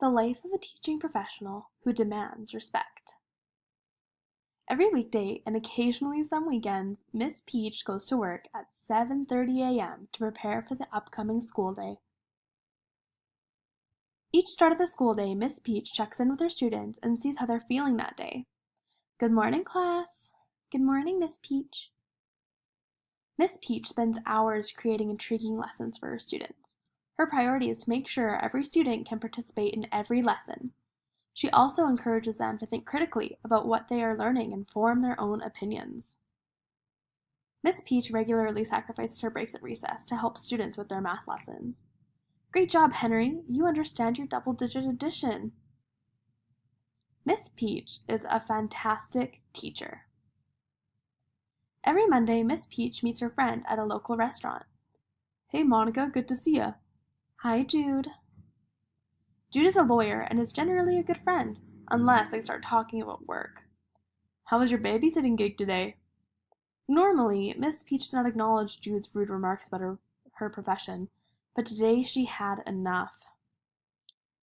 The life of a teaching professional who demands respect. Every weekday and occasionally some weekends, Miss Peach goes to work at 7:30 a.m. to prepare for the upcoming school day. Each start of the school day, Miss Peach checks in with her students and sees how they're feeling that day. Good morning, class. Good morning, Miss Peach. Miss Peach spends hours creating intriguing lessons for her students. Her priority is to make sure every student can participate in every lesson. She also encourages them to think critically about what they are learning and form their own opinions. Miss Peach regularly sacrifices her breaks at recess to help students with their math lessons. Great job, Henry! You understand your double-digit addition. Miss Peach is a fantastic teacher. Every Monday, Miss Peach meets her friend at a local restaurant. Hey, Monica, good to see ya. Hi, Jude. Jude is a lawyer and is generally a good friend, unless they start talking about work. How was your babysitting gig today? Normally, Miss Peach does not acknowledge Jude's rude remarks about her profession, but today she had enough.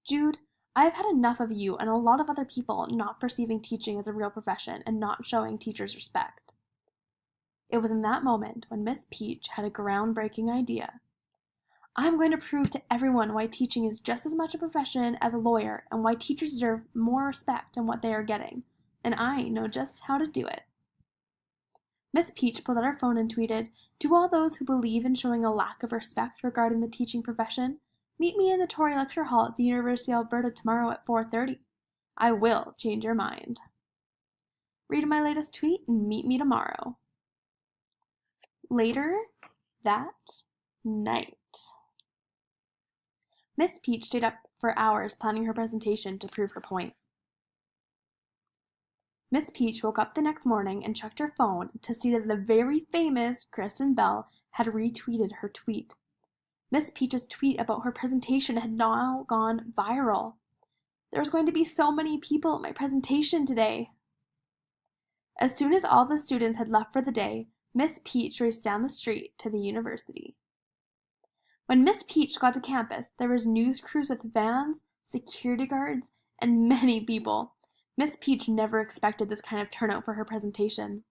Jude, I have had enough of you and a lot of other people not perceiving teaching as a real profession and not showing teachers respect. It was in that moment when Miss Peach had a groundbreaking idea. I'm going to prove to everyone why teaching is just as much a profession as a lawyer and why teachers deserve more respect than what they are getting, and I know just how to do it. Miss Peach pulled out her phone and tweeted, "To all those who believe in showing a lack of respect regarding the teaching profession, meet me in the Torrey Lecture Hall at the University of Alberta tomorrow at 4:30. I will change your mind." Read my latest tweet and meet me tomorrow. Later that night, Miss Peach stayed up for hours planning her presentation to prove her point. Miss Peach woke up the next morning and checked her phone to see that the very famous Kristen Bell had retweeted her tweet. Miss Peach's tweet about her presentation had now gone viral. There's going to be so many people at my presentation today. As soon as all the students had left for the day, Miss Peach raced down the street to the university. When Miss Peach got to campus, there was news crews with vans, security guards, and many people. Miss Peach never expected this kind of turnout for her presentation.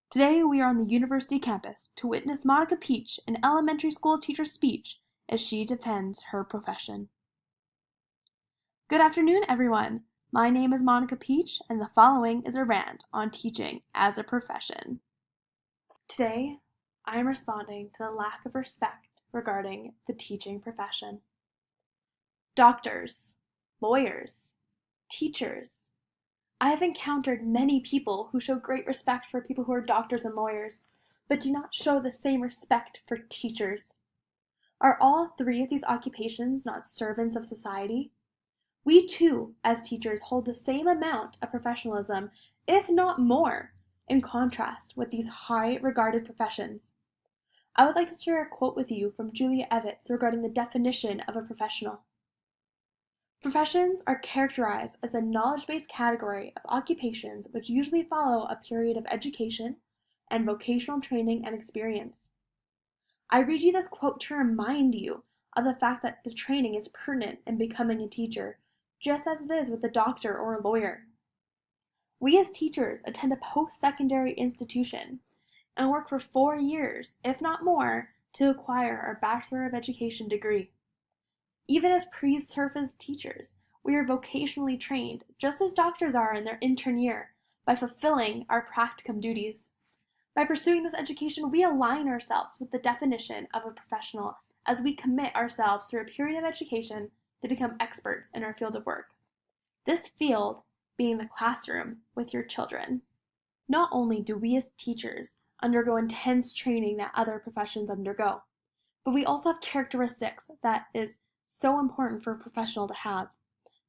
Today we are on the university campus to witness Monica Peach, an elementary school teacher's speech, as she defends her profession. Good afternoon, everyone. My name is Monica Peach, and the following is a rant on teaching as a profession. Today, I am responding to the lack of respect regarding the teaching profession. Doctors, lawyers, teachers. I have encountered many people who show great respect for people who are doctors and lawyers, but do not show the same respect for teachers. Are all three of these occupations not servants of society? We too, as teachers, hold the same amount of professionalism, if not more, in contrast with these high-regarded professions. I would like to share a quote with you from Julia Evitts regarding the definition of a professional. Professions are characterized as the knowledge-based category of occupations which usually follow a period of education and vocational training and experience. I read you this quote to remind you of the fact that the training is pertinent in becoming a teacher, just as it is with a doctor or a lawyer. We as teachers attend a post-secondary institution and work for 4 years, if not more, to acquire our Bachelor of Education degree. Even as pre-service teachers, we are vocationally trained, just as doctors are in their intern year, by fulfilling our practicum duties. By pursuing this education, we align ourselves with the definition of a professional as we commit ourselves through a period of education to become experts in our field of work. This field being the classroom with your children. Not only do we as teachers undergo intense training that other professions undergo, but we also have characteristics that is so important for a professional to have.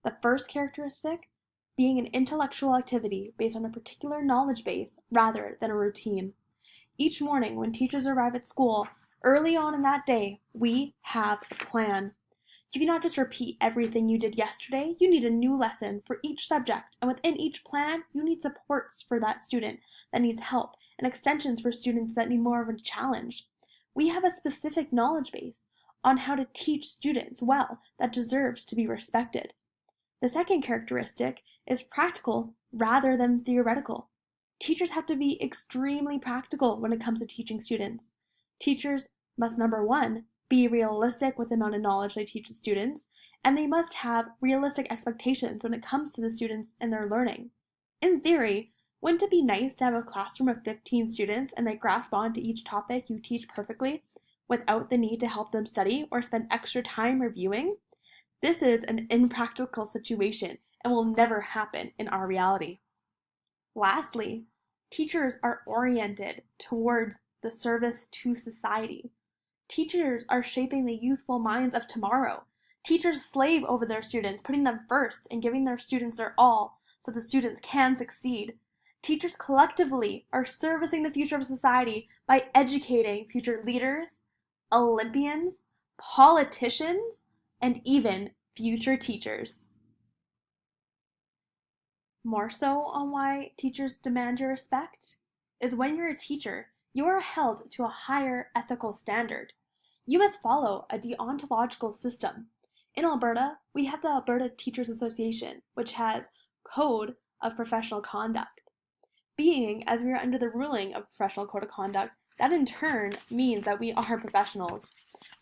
The first characteristic being an intellectual activity based on a particular knowledge base rather than a routine. Each morning when teachers arrive at school, early on in that day, we have a plan. You cannot just repeat everything you did yesterday. You need a new lesson for each subject, and within each plan, you need supports for that student that needs help and extensions for students that need more of a challenge. We have a specific knowledge base on how to teach students well that deserves to be respected. The second characteristic is practical rather than theoretical. Teachers have to be extremely practical when it comes to teaching students. Teachers must, number one, be realistic with the amount of knowledge they teach the students, and they must have realistic expectations when it comes to the students and their learning. In theory, wouldn't it be nice to have a classroom of 15 students and they grasp on to each topic you teach perfectly without the need to help them study or spend extra time reviewing? This is an impractical situation and will never happen in our reality. Lastly, teachers are oriented towards the service to society. Teachers are shaping the youthful minds of tomorrow. Teachers slave over their students, putting them first and giving their students their all so the students can succeed. Teachers collectively are servicing the future of society by educating future leaders, Olympians, politicians, and even future teachers. More so on why teachers demand your respect is when you're a teacher, you are held to a higher ethical standard. You must follow a deontological system. In Alberta, we have the Alberta Teachers Association, which has Code of Professional Conduct. Being as we are under the ruling of Professional Code of Conduct, that in turn means that we are professionals.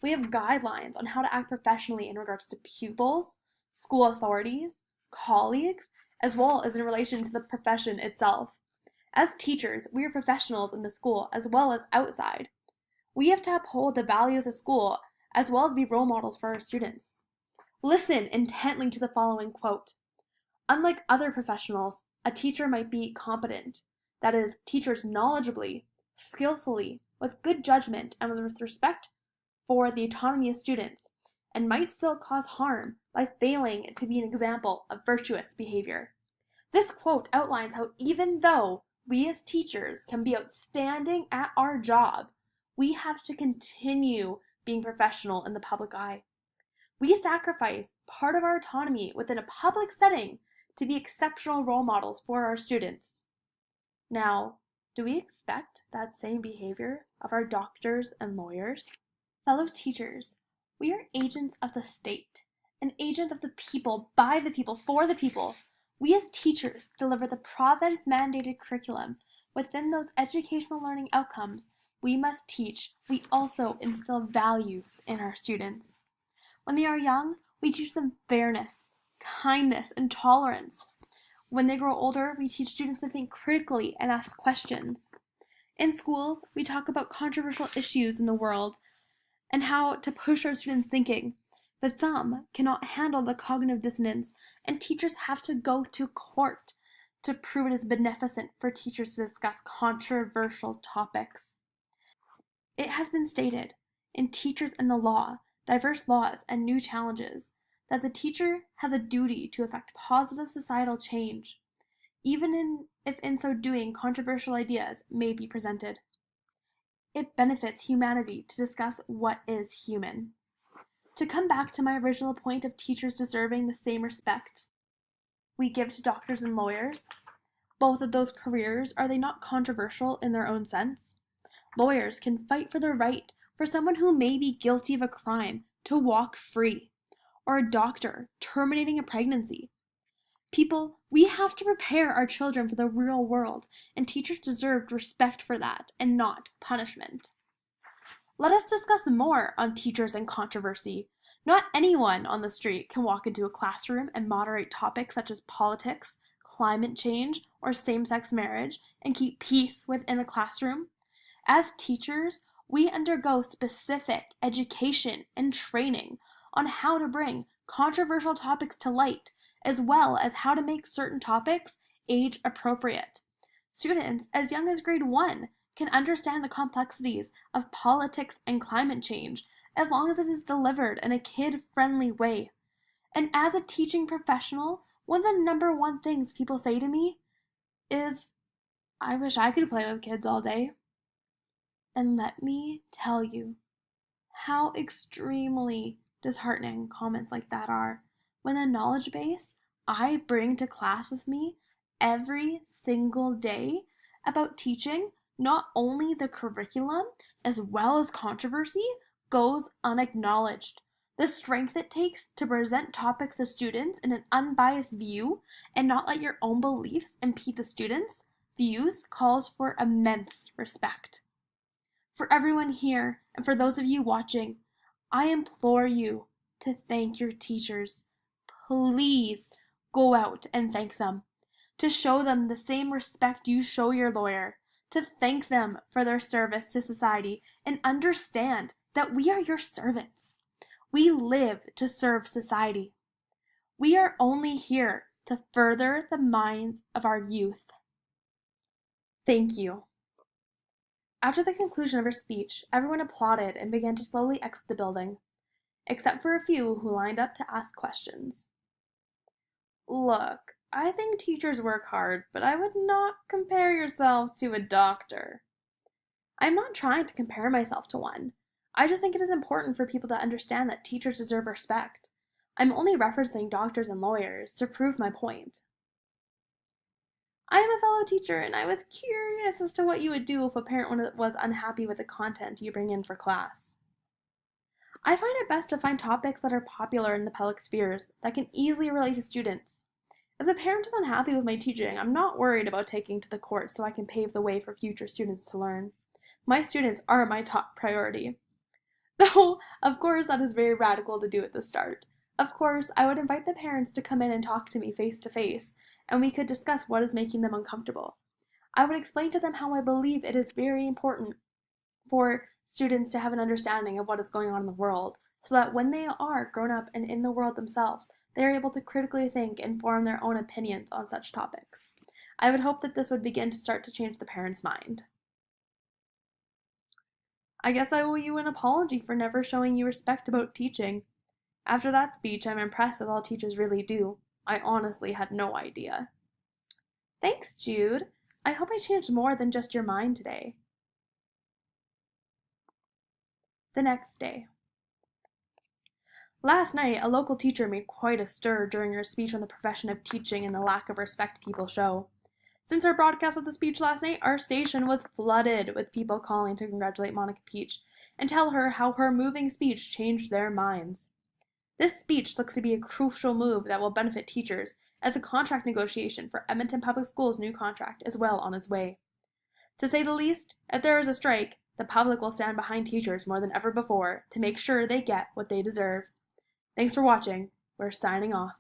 We have guidelines on how to act professionally in regards to pupils, school authorities, colleagues, as well as in relation to the profession itself. As teachers, we are professionals in the school as well as outside. We have to uphold the values of school as well as be role models for our students. Listen intently to the following quote. Unlike other professionals, a teacher might be competent, that is, teachers knowledgeably, skillfully, with good judgment, and with respect for the autonomy of students, and might still cause harm by failing to be an example of virtuous behavior. This quote outlines how even though we as teachers can be outstanding at our job, we have to continue being professional in the public eye. We sacrifice part of our autonomy within a public setting to be exceptional role models for our students. Now, do we expect that same behavior of our doctors and lawyers? Fellow teachers, we are agents of the state, an agent of the people, by the people, for the people. We as teachers deliver the province-mandated curriculum. Within those educational learning outcomes we must teach, we also instill values in our students. When they are young, we teach them fairness, kindness, and tolerance. When they grow older, we teach students to think critically and ask questions. In schools, we talk about controversial issues in the world and how to push our students' thinking. But some cannot handle the cognitive dissonance, and teachers have to go to court to prove it is beneficent for teachers to discuss controversial topics. It has been stated in Teachers and the Law, Diverse Laws and New Challenges that the teacher has a duty to effect positive societal change, even if in so doing controversial ideas may be presented. It benefits humanity to discuss what is human. To come back to my original point of teachers deserving the same respect we give to doctors and lawyers, both of those careers, are they not controversial in their own sense? Lawyers can fight for the right for someone who may be guilty of a crime to walk free, or a doctor terminating a pregnancy. People, we have to prepare our children for the real world, and teachers deserve respect for that and not punishment. Let us discuss more on teachers and controversy. Not anyone on the street can walk into a classroom and moderate topics such as politics, climate change, or same-sex marriage and keep peace within a classroom. As teachers, we undergo specific education and training on how to bring controversial topics to light, as well as how to make certain topics age appropriate. Students as young as grade 1 can understand the complexities of politics and climate change as long as it is delivered in a kid-friendly way. And as a teaching professional, one of the number one things people say to me is, I wish I could play with kids all day. And let me tell you how extremely disheartening comments like that are when the knowledge base I bring to class with me every single day about teaching not only the curriculum as well as controversy goes unacknowledged. The strength it takes to present topics to students in an unbiased view and not let your own beliefs impede the students' views calls for immense respect. For everyone here and for those of you watching, I implore you to thank your teachers. Please go out and thank them, to show them the same respect you show your lawyer, to thank them for their service to society, and understand that we are your servants. We live to serve society. We are only here to further the minds of our youth. Thank you. After the conclusion of her speech, everyone applauded and began to slowly exit the building, except for a few who lined up to ask questions. Look, I think teachers work hard, but I would not compare yourself to a doctor. I'm not trying to compare myself to one. I just think it is important for people to understand that teachers deserve respect. I'm only referencing doctors and lawyers to prove my point. I am a fellow teacher, and I was curious as to what you would do if a parent was unhappy with the content you bring in for class. I find it best to find topics that are popular in the public spheres that can easily relate to students. If the parent is unhappy with my teaching, I'm not worried about taking to the courts so I can pave the way for future students to learn. My students are my top priority. Though, of course, that is very radical to do at the start. Of course, I would invite the parents to come in and talk to me face to face, and we could discuss what is making them uncomfortable. I would explain to them how I believe it is very important for students to have an understanding of what is going on in the world, so that when they are grown up and in the world themselves, they are able to critically think and form their own opinions on such topics. I would hope that this would begin to start to change the parent's mind. I guess I owe you an apology for never showing you respect about teaching. After that speech, I'm impressed with all teachers really do. I honestly had no idea. Thanks, Jude. I hope I changed more than just your mind today. The next day. Last night, a local teacher made quite a stir during her speech on the profession of teaching and the lack of respect people show. Since our broadcast of the speech last night, our station was flooded with people calling to congratulate Monica Peach and tell her how her moving speech changed their minds. This speech looks to be a crucial move that will benefit teachers, as a contract negotiation for Edmonton Public Schools' new contract is well on its way. To say the least, if there is a strike, the public will stand behind teachers more than ever before to make sure they get what they deserve. Thanks for watching. We're signing off.